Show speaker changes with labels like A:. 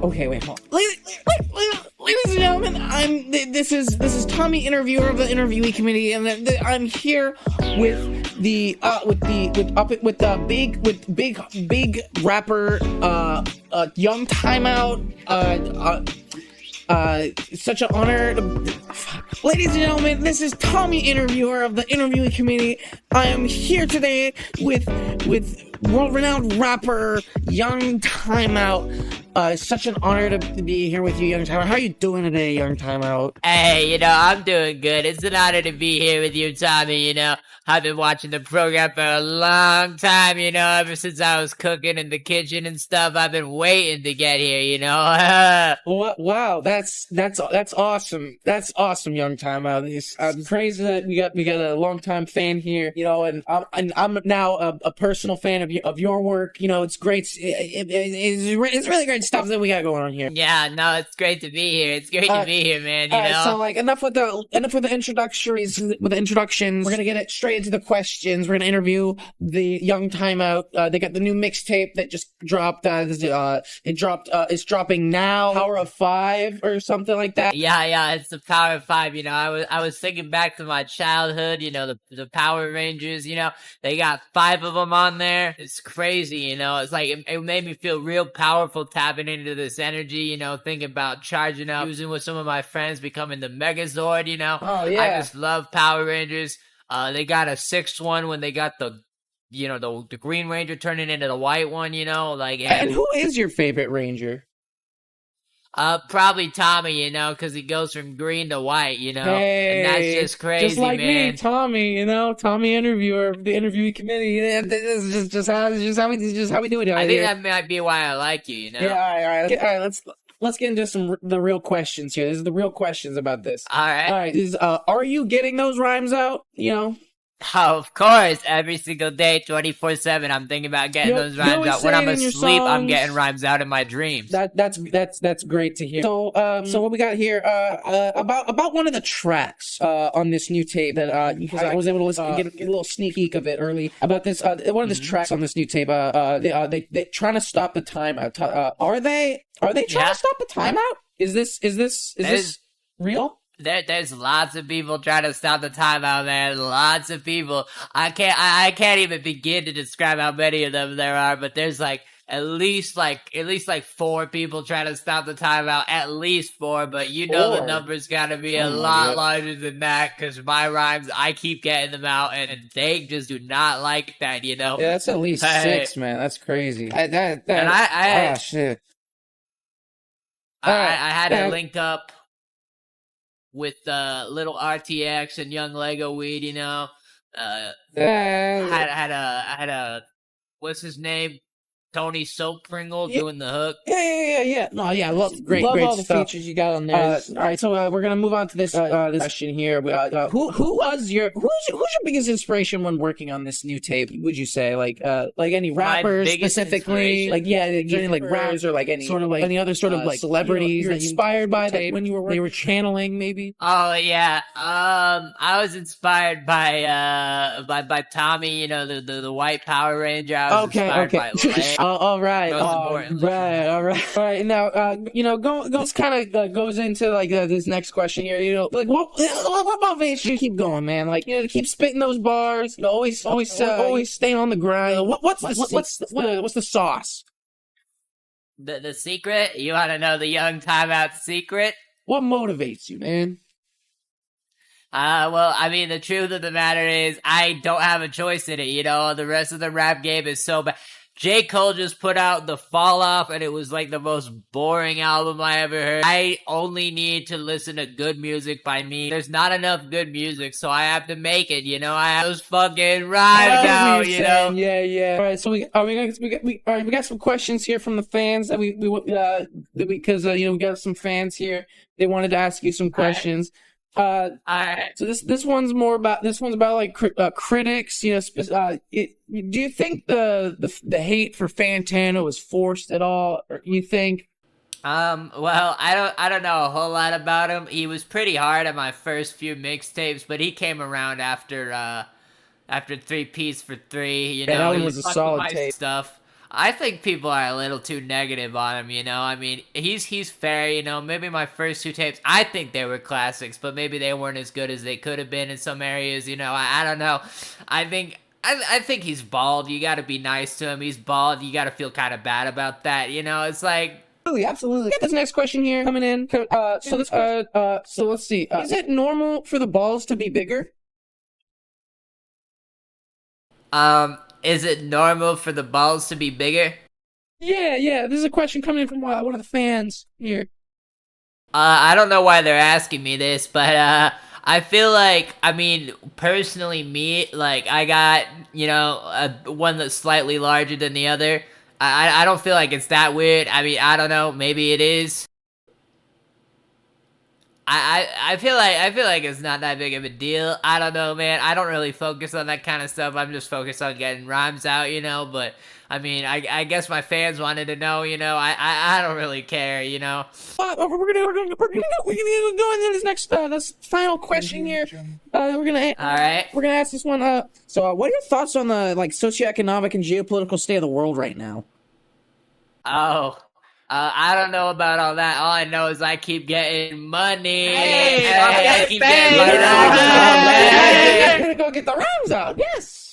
A: Okay, wait, hold on. Ladies and gentlemen, this is Tommy, interviewer of the interviewee committee, and I'm here with the big rapper, young Timeout, such an honor. Ladies and gentlemen, this is Tommy, interviewer of the interviewee committee. I am here today with world-renowned rapper Young Timeout. Such an honor to be here with you, Young Timeout. How are you doing today, Young Timeout?
B: Hey, I'm doing good. It's an honor to be here with you, Tommy. I've been watching the program for a long time, ever since I was cooking in the kitchen and stuff. I've been waiting to get here,
A: Wow, that's awesome. That's awesome, Young Timeout. It's crazy that we got a longtime fan here, and I'm now a personal fan of your work. It's great. It's really great stuff that we got going on here.
B: Yeah, no, it's great to be here. It's great to be here, man.
A: So enough with the introductions. We're gonna get it straight into the questions. We're gonna interview the Young Timeout. They got the new mixtape that just dropped. It's dropping now. Power of 5 or something like that.
B: Yeah, it's the Power of 5. I was thinking back to my childhood. The Power Rangers. They got 5 of them on there. It's crazy. It's like it made me feel real powerful tapping into this energy. Thinking about charging up, using with some of my friends, becoming the Megazord.
A: Oh yeah.
B: I just love Power Rangers. They got a 6th one when they got the Green Ranger turning into the white one,
A: And who is your favorite Ranger?
B: Probably Tommy, because he goes from green to white,
A: Hey,
B: and that's just crazy,
A: just like
B: man.
A: me, Tommy, Tommy, interviewer of the interviewee committee. Yeah, this is just how we do it.
B: I think that might be why I like you,
A: Yeah, all right. Let's get into the real questions here. This is the real questions about this.
B: All right.
A: Are you getting those rhymes out?
B: Oh, of course, every single day, 24/7, I'm thinking about getting those rhymes out. When I'm asleep, I'm getting rhymes out in my dreams.
A: That's great to hear. So what we got here, about one of the tracks, on this new tape that, because I was able to listen, get a little sneak peek of it early about this, one of the tracks on this new tape, they trying to stop the timeout. Are they trying to stop the timeout? Is this real?
B: There's lots of people trying to stop the timeout, man. Lots of people. I can't even begin to describe how many of them there are, but there's at least 4 people trying to stop the timeout. At least 4, but the number's gotta be a lot larger than that, because my rhymes, I keep getting them out, and they just do not like that,
A: Yeah, that's at least 6, man. That's crazy. Shit.
B: I had to link up with Little RTX and Young Lego Weed, had a what's his name? Tony Soap Pringle doing the hook.
A: Yeah. No, yeah, love all the
B: stuff.
A: features you got on there. All right, so we're gonna move on to this question here. Who's your biggest inspiration when working on this new tape? Would you say like any rappers specifically? Any rappers or any sort of any other sort of celebrities you're inspired by that when you were channeling maybe?
B: Oh yeah, I was inspired by Tommy. The White Power Ranger. I was inspired by Lay.
A: All right. Now, this kind of goes into this next question here. What motivates you to keep going, man? To keep spitting those bars. Always staying on the grind. What's the sauce?
B: The secret? You want to know the Young Timeout secret?
A: What motivates you, man?
B: Well, I mean, the truth of the matter is, I don't have a choice in it. The rest of the rap game is so bad. J. Cole just put out The Fall Off, and it was the most boring album I ever heard. I only need to listen to good music by me. There's not enough good music, so I have to make it, I have those fucking rhymes out,
A: Yeah. All right, so we got some questions here from the fans that because we got some fans here. They wanted to ask you some questions.
B: Alright.
A: So this one's about critics. Do you think the hate for Fantano was forced at all, or you think?
B: Well, I don't know a whole lot about him. He was pretty hard on my first few mixtapes, but he came around after 3 Piece for 3.
A: That one was a solid tape.
B: Stuff. I think people are a little too negative on him, you know. I mean, he's fair, you know. Maybe my first two tapes, I think they were classics, but maybe they weren't as good as they could have been in some areas, you know. I don't know. I think he's bald. You got to be nice to him. He's bald. You got to feel kind of bad about that, you know. It's like
A: Absolutely. Got this next question here coming in. So let's see. Is it normal for the balls to be bigger?
B: is it normal for the balls to be bigger?
A: Yeah. This is a question coming in from one of the fans here.
B: I don't know why they're asking me this, but I feel like, I mean, personally, me, like, I got, you know, one that's slightly larger than the other. I don't feel like it's that weird. I mean, I don't know. Maybe it is. I feel like it's not that big of a deal. I don't know, man. I don't really focus on that kind of stuff. I'm just focused on getting rhymes out, you know. But I mean, I guess my fans wanted to know, you know. I don't really care, you know.
A: We're gonna go into this next this final question here. All
B: right.
A: We're gonna ask this one. So what are your thoughts on the socioeconomic and geopolitical state of the world right now?
B: Oh. I don't know about all that. All I know is I keep getting money.
A: I keep getting money. We're gonna go get the rhymes out. Yes.